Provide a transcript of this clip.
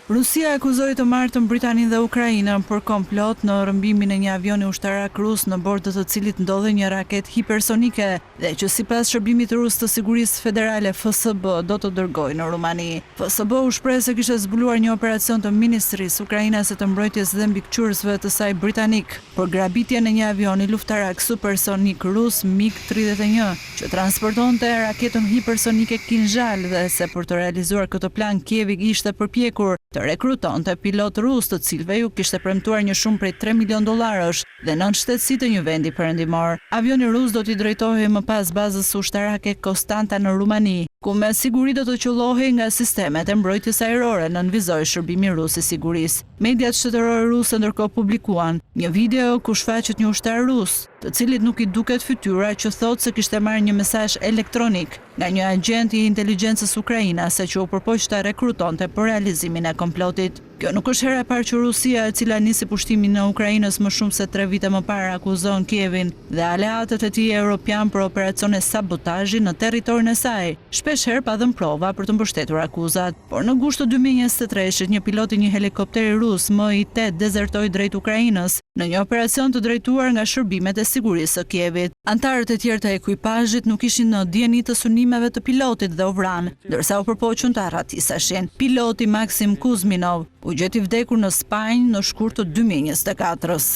Rusia akuzoi të martën Britaninë dhe Ukrainën për komplot në rrëmbimin e një avioni ushtarak rus në bord të cilit ndodhej një raket hipersonike dhe që sipas shërbimit rus të sigurisë federale FSB do të dërgojë në Rumani. FSB u shpreh se kishte zbuluar një operacion të Ministrisë ukrainase të mbrojtjes dhe mbikëqyrësve të saj britanik për grabitjen e një avioni luftarak supersonik rus MiG-31 që transportonte raketën hipersonike Kinjal dhe se për të realizuar këtë plan Kievi ishte përpjekur të rekrutonte pilot rus të cilëve ju kishte premtuar një shumë prej 3 milion dollarësh dhe nën shtetësi të një vendi perëndimor. Avioni rus do t'i drejtohej më pas bazës ushtarake Konstanta në Rumani, ku me siguri do të qollohej nga sistemet e mbrojtjes ajrore, nënvizoi shërbimi rus i sigurisë. Mediat shtetërore ruse ndërkohë publikuan një video ku shfaqet një ushtar rus, të cilit nuk i duket fytyra, që thotë se kishte marrë një mesazh elektronik nga një agent i inteligjencës ukrainase që u përpoq ta rekrutonte për realizimin e komplotit. Kjo nuk është hera e parë që Rusia, e cila nisi pushtimin në Ukrainës më shumë se 3 vite më parë, akuzon Kievin dhe aleatët e tij europian për operacione sabotazhi në territorin e saj, shpeshherë pa dhënë prova për të mbështetur akuzat. Por në gusht të 2023-shit, një pilot i një helikopteri rus MI-8 dezertoi drejt Ukrainës në një operacion të drejtuar nga shërbimet e sigurisë së Kievit. Antarët e tjerë të ekuipazhit nuk ishin në dieni të synimeve të pilotit dhe u vranë, ndërsa u përpoqën të arratisashin. Piloti Maksim Kuzminov u gjeti vdekur në Spanjë në shkurt të 2024-s.